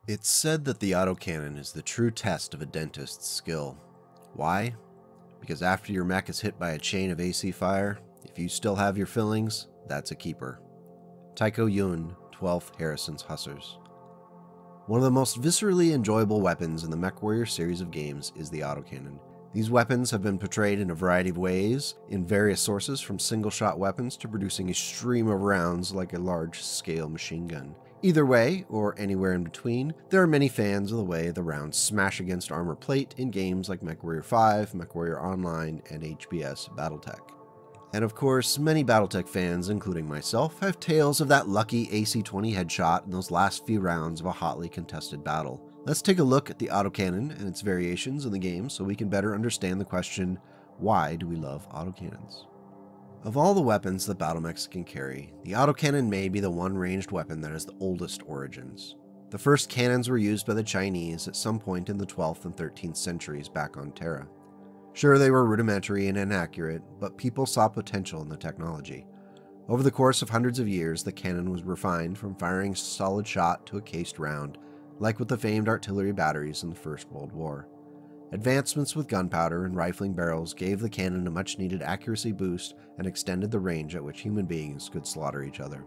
It's said that the autocannon is the true test of a dentist's skill. Why? Because after your mech is hit by a chain of AC fire, if you still have your fillings, that's a keeper. Tycho Yun, 12th Harrison's Hussars. One of the most viscerally enjoyable weapons in the Mechwarrior series of games is the autocannon. These weapons have been portrayed in a variety of ways, in various sources, from single-shot weapons to producing a stream of rounds like a large-scale machine gun. Either way, or anywhere in between, there are many fans of the way the rounds smash against armor plate in games like Mechwarrior 5, Mechwarrior Online, and HBS Battletech. And of course, many Battletech fans, including myself, have tales of that lucky AC-20 headshot in those last few rounds of a hotly contested battle. Let's take a look at the autocannon and its variations in the game so we can better understand the question, why do we love autocannons? Of all the weapons that battlemechs can carry, the autocannon may be the one ranged weapon that has the oldest origins. The first cannons were used by the Chinese at some point in the 12th and 13th centuries back on Terra. Sure, they were rudimentary and inaccurate, but people saw potential in the technology. Over the course of hundreds of years, the cannon was refined from firing solid shot to a cased round, like with the famed artillery batteries in the First World War. Advancements with gunpowder and rifling barrels gave the cannon a much-needed accuracy boost and extended the range at which human beings could slaughter each other.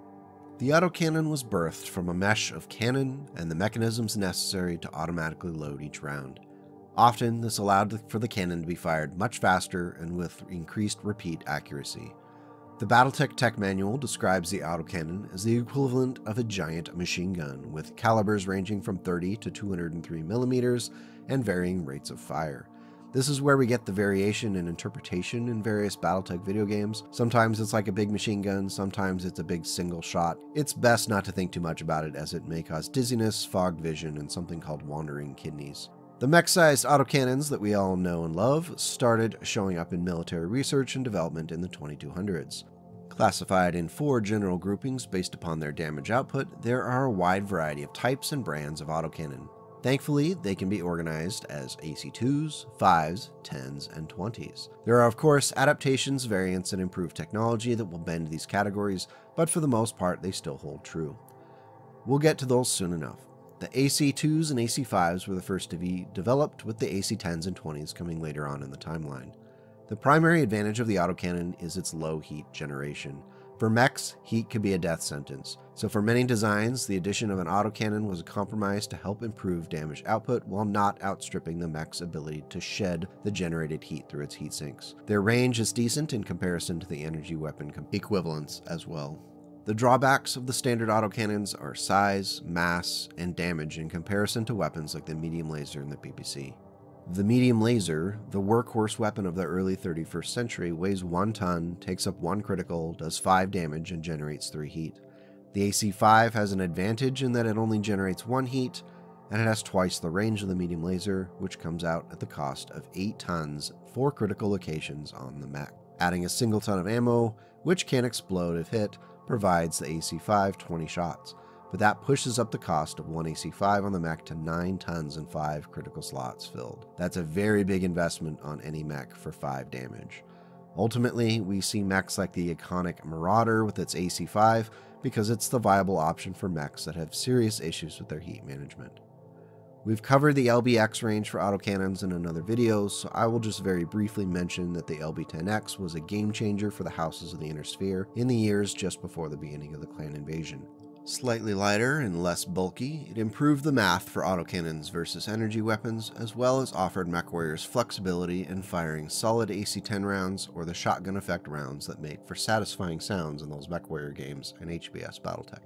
The autocannon was birthed from a mesh of cannon and the mechanisms necessary to automatically load each round. Often, this allowed for the cannon to be fired much faster and with increased repeat accuracy. The Battletech Tech Manual describes the autocannon as the equivalent of a giant machine gun, with calibers ranging from 30 to 203 millimeters and varying rates of fire. This is where we get the variation in interpretation in various Battletech video games. Sometimes it's like a big machine gun, sometimes it's a big single shot. It's best not to think too much about it as it may cause dizziness, fogged vision, and something called wandering kidneys. The mech-sized autocannons that we all know and love started showing up in military research and development in the 2200s. Classified in 4 general groupings based upon their damage output, there are a wide variety of types and brands of autocannon. Thankfully, they can be organized as AC2s, 5s, 10s, and 20s. There are of course adaptations, variants, and improved technology that will bend these categories, but for the most part they still hold true. We'll get to those soon enough. The AC2s and AC5s were the first to be developed, with the AC10s and 20s coming later on in the timeline. The primary advantage of the autocannon is its low heat generation. For mechs, heat could be a death sentence, so for many designs, the addition of an autocannon was a compromise to help improve damage output while not outstripping the mech's ability to shed the generated heat through its heat sinks. Their range is decent in comparison to the energy weapon equivalents as well. The drawbacks of the standard autocannons are size, mass, and damage in comparison to weapons like the medium laser and the PPC. The medium laser, the workhorse weapon of the early 31st century, weighs 1 ton, takes up 1 critical, does 5 damage, and generates 3 heat. The AC5 has an advantage in that it only generates 1 heat, and it has twice the range of the medium laser, which comes out at the cost of 8 tons, 4 critical locations on the mech. Adding a single ton of ammo, which can explode if hit, provides the AC5 20 shots, but that pushes up the cost of 1 AC5 on the mech to 9 tons and 5 critical slots filled. That's a very big investment on any mech for 5 damage. Ultimately, we see mechs like the iconic Marauder with its AC5 because it's the viable option for mechs that have serious issues with their heat management. We've covered the LBX range for autocannons in another video, so I will just very briefly mention that the LB-10X was a game changer for the houses of the Inner Sphere in the years just before the beginning of the clan invasion. Slightly lighter and less bulky, it improved the math for autocannons versus energy weapons, as well as offered Mechwarriors flexibility in firing solid AC-10 rounds or the shotgun effect rounds that make for satisfying sounds in those Mechwarrior games and HBS Battletech.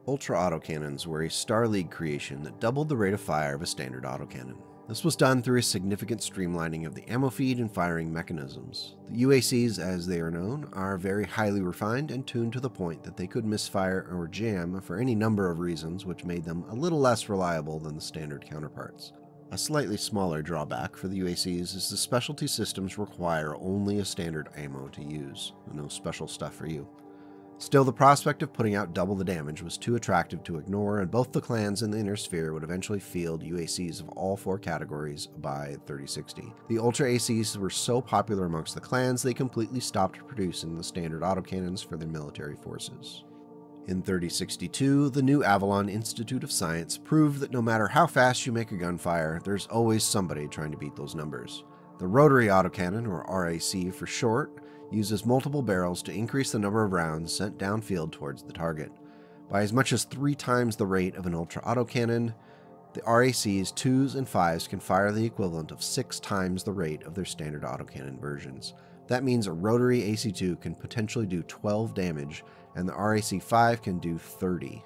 Ultra autocannons were a Star League creation that doubled the rate of fire of a standard autocannon. This was done through a significant streamlining of the ammo feed and firing mechanisms. The UACs, as they are known, are very highly refined and tuned to the point that they could misfire or jam for any number of reasons, which made them a little less reliable than the standard counterparts. A slightly smaller drawback for the UACs is the specialty systems require only a standard ammo to use, no special stuff for you. Still, the prospect of putting out double the damage was too attractive to ignore, and both the clans in the Inner Sphere would eventually field UACs of all 4 categories by 3060. The Ultra ACs were so popular amongst the clans they completely stopped producing the standard autocannons for their military forces. In 3062, the new Avalon Institute of Science proved that no matter how fast you make a gunfire, there's always somebody trying to beat those numbers. The rotary autocannon, or RAC for short, uses multiple barrels to increase the number of rounds sent downfield towards the target. By as much as 3 times the rate of an ultra autocannon, the RAC's 2s and 5s can fire the equivalent of 6 times the rate of their standard autocannon versions. That means a rotary AC2 can potentially do 12 damage, and the RAC5 can do 30.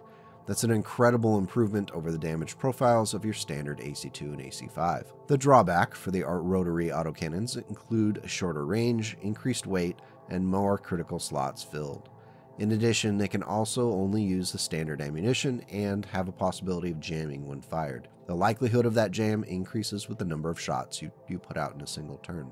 That's an incredible improvement over the damage profiles of your standard AC2 and AC5. The drawback for the rotary autocannons include a shorter range, increased weight, and more critical slots filled. In addition, they can also only use the standard ammunition and have a possibility of jamming when fired. The likelihood of that jam increases with the number of shots you put out in a single turn.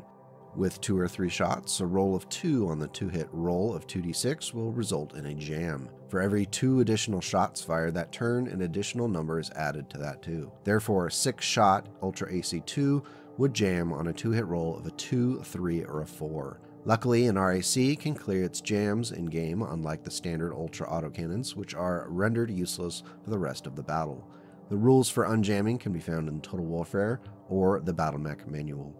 With 2 or 3 shots, a roll of 2 on the 2-hit roll of 2d6 will result in a jam. For every 2 additional shots fired that turn, an additional number is added to that too. Therefore, a 6-shot Ultra AC2 would jam on a 2-hit roll of a 2, 3, or a 4. Luckily, an RAC can clear its jams in-game, unlike the standard Ultra autocannons, which are rendered useless for the rest of the battle. The rules for unjamming can be found in Total Warfare or the Battletech manual.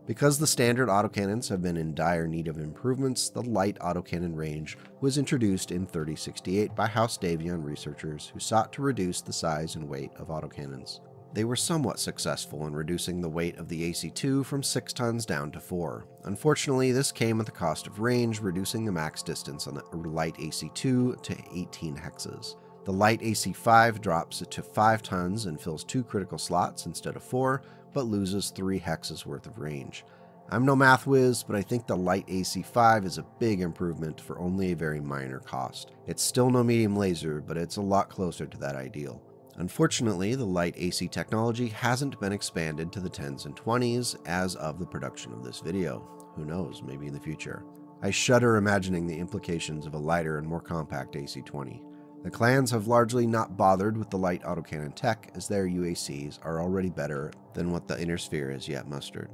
Because the standard autocannons have been in dire need of improvements, the light autocannon range was introduced in 3068 by House Davion researchers who sought to reduce the size and weight of autocannons. They were somewhat successful in reducing the weight of the AC2 from 6 tons down to 4. Unfortunately, this came at the cost of range, reducing the max distance on the light AC2 to 18 hexes. The light AC5 drops it to 5 tons and fills 2 critical slots instead of 4, but loses 3 hexes worth of range. I'm no math whiz, but I think the light AC5 is a big improvement for only a very minor cost. It's still no medium laser, but it's a lot closer to that ideal. Unfortunately, the light AC technology hasn't been expanded to the 10s and 20s as of the production of this video. Who knows, maybe in the future. I shudder imagining the implications of a lighter and more compact AC-20. The clans have largely not bothered with the light autocannon tech, as their UACs are already better than what the inner sphere has yet mustered.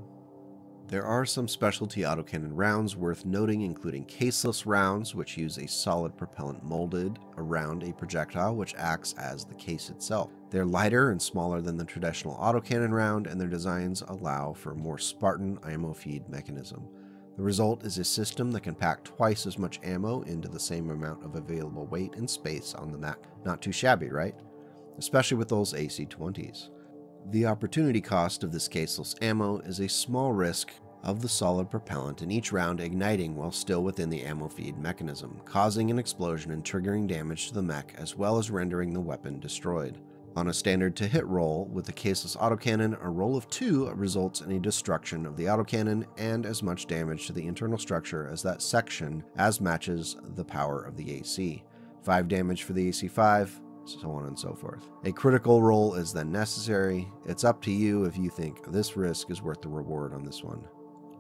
There are some specialty autocannon rounds worth noting, including caseless rounds, which use a solid propellant molded around a projectile which acts as the case itself. They're lighter and smaller than the traditional autocannon round, and their designs allow for a more Spartan ammo feed mechanism. The result is a system that can pack twice as much ammo into the same amount of available weight and space on the mech. Not too shabby, right? Especially with those AC-20s. The opportunity cost of this caseless ammo is a small risk of the solid propellant in each round igniting while still within the ammo feed mechanism, causing an explosion and triggering damage to the mech as well as rendering the weapon destroyed. On a standard to hit roll with the caseless autocannon, a roll of 2 results in a destruction of the autocannon and as much damage to the internal structure as that section as matches the power of the AC. 5 damage for the AC5, so on and so forth. A critical roll is then necessary. It's up to you if you think this risk is worth the reward on this one.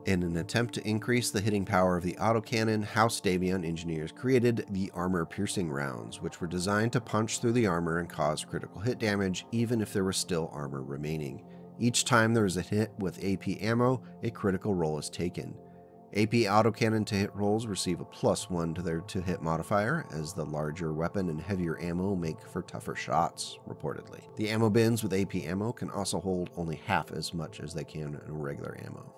In an attempt to increase the hitting power of the autocannon, House Davion engineers created the armor-piercing rounds, which were designed to punch through the armor and cause critical hit damage even if there was still armor remaining. Each time there is a hit with AP ammo, a critical roll is taken. AP autocannon to hit rolls receive a +1 to their to hit modifier, as the larger weapon and heavier ammo make for tougher shots, reportedly. The ammo bins with AP ammo can also hold only half as much as they can in regular ammo.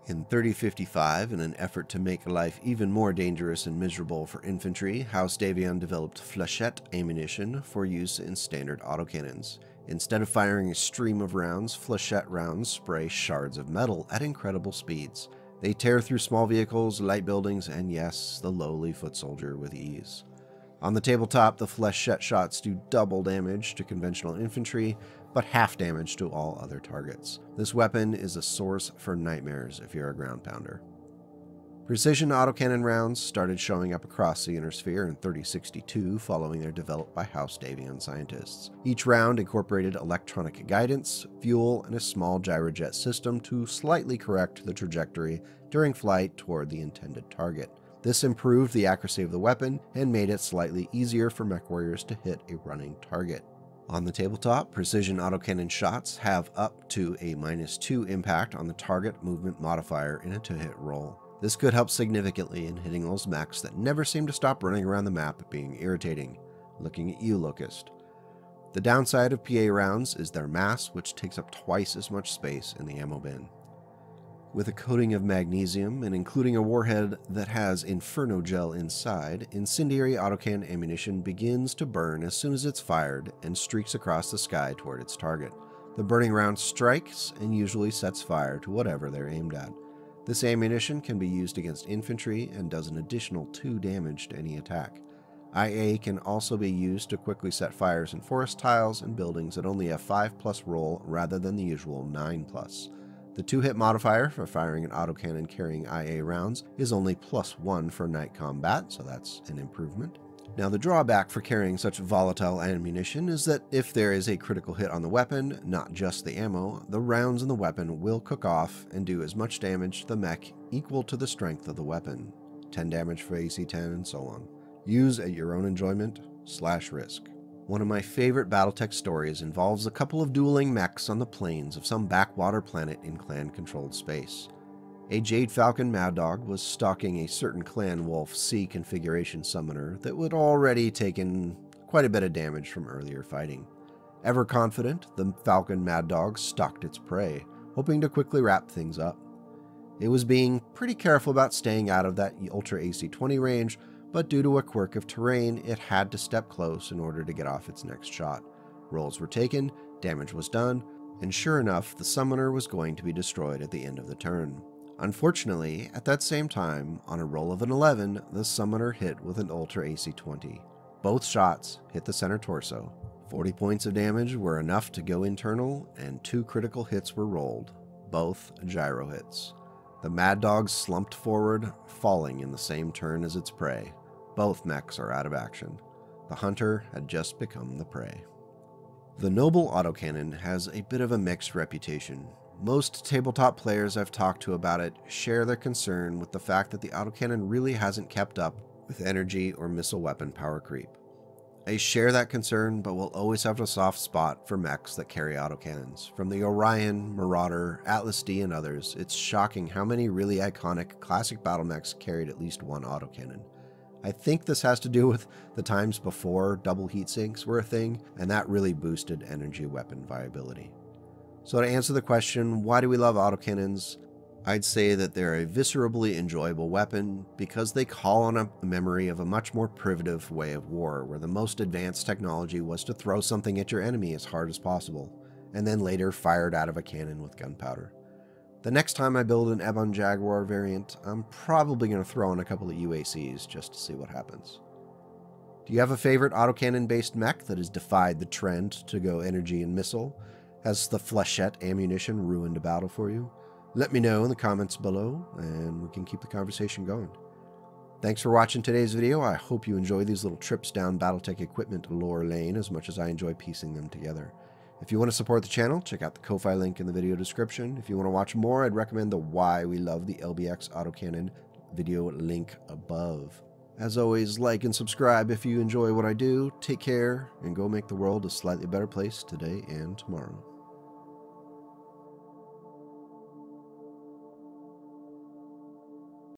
In 3055, in an effort to make life even more dangerous and miserable for infantry, House Davion developed flechette ammunition for use in standard autocannons. Instead of firing a stream of rounds, flechette rounds spray shards of metal at incredible speeds. They tear through small vehicles, light buildings, and yes, the lowly foot soldier with ease. On the tabletop, the flechette shots do double damage to conventional infantry, but half damage to all other targets. This weapon is a source for nightmares if you're a ground pounder. Precision autocannon rounds started showing up across the inner sphere in 3062 following their developed by House Davion scientists. Each round incorporated electronic guidance, fuel, and a small gyrojet system to slightly correct the trajectory during flight toward the intended target. This improved the accuracy of the weapon and made it slightly easier for Mechwarriors to hit a running target. On the tabletop, precision autocannon shots have up to a -2 impact on the target movement modifier in a to-hit roll. This could help significantly in hitting those mechs that never seem to stop running around the map being irritating. Looking at you, Locust. The downside of PA rounds is their mass, which takes up twice as much space in the ammo bin. With a coating of magnesium and including a warhead that has inferno gel inside, incendiary autocannon ammunition begins to burn as soon as it's fired and streaks across the sky toward its target. The burning round strikes and usually sets fire to whatever they're aimed at. This ammunition can be used against infantry and does an additional 2 damage to any attack. IA can also be used to quickly set fires in forest tiles and buildings at only a 5+ roll rather than the usual 9+. The 2-hit modifier for firing an autocannon carrying IA rounds is only +1 for night combat, so that's an improvement. Now, the drawback for carrying such volatile ammunition is that if there is a critical hit on the weapon, not just the ammo, the rounds in the weapon will cook off and do as much damage to the mech equal to the strength of the weapon. 10 damage for AC 10 and so on. Use at your own enjoyment/risk. One of my favorite Battletech stories involves a couple of dueling mechs on the plains of some backwater planet in clan-controlled space. A Jade Falcon Mad Dog was stalking a certain Clan Wolf C configuration summoner that had already taken quite a bit of damage from earlier fighting. Ever confident, the Falcon Mad Dog stalked its prey, hoping to quickly wrap things up. It was being pretty careful about staying out of that Ultra AC 20 range, but due to a quirk of terrain, it had to step close in order to get off its next shot. Rolls were taken, damage was done, and sure enough, the summoner was going to be destroyed at the end of the turn. Unfortunately, at that same time, on a roll of an 11, the summoner hit with an Ultra AC 20. Both shots hit the center torso. 40 points of damage were enough to go internal, and 2 critical hits were rolled, both gyro hits. The Mad Dog slumped forward, falling in the same turn as its prey. Both mechs are out of action. The hunter had just become the prey. The Noble Autocannon has a bit of a mixed reputation. Most tabletop players I've talked to about it share their concern with the fact that the autocannon really hasn't kept up with energy or missile weapon power creep. I share that concern, but will always have a soft spot for mechs that carry autocannons. From the Orion, Marauder, Atlas D, and others, it's shocking how many really iconic classic battle mechs carried at least one autocannon. I think this has to do with the times before double heat sinks were a thing, and that really boosted energy weapon viability. So to answer the question, why do we love autocannons? I'd say that they're a viscerally enjoyable weapon because they call on a memory of a much more primitive way of war, where the most advanced technology was to throw something at your enemy as hard as possible, and then later fired out of a cannon with gunpowder. The next time I build an Ebon Jaguar variant, I'm probably going to throw in a couple of UACs just to see what happens. Do you have a favorite autocannon-based mech that has defied the trend to go energy and missile? Has the flechette ammunition ruined a battle for you? Let me know in the comments below, and we can keep the conversation going. Thanks for watching today's video. I hope you enjoy these little trips down Battletech equipment lore lane as much as I enjoy piecing them together. If you want to support the channel, check out the Ko-Fi link in the video description. If you want to watch more, I'd recommend the Why We Love the LBX Autocannon video link above. As always, like and subscribe if you enjoy what I do. Take care, and go make the world a slightly better place today and tomorrow.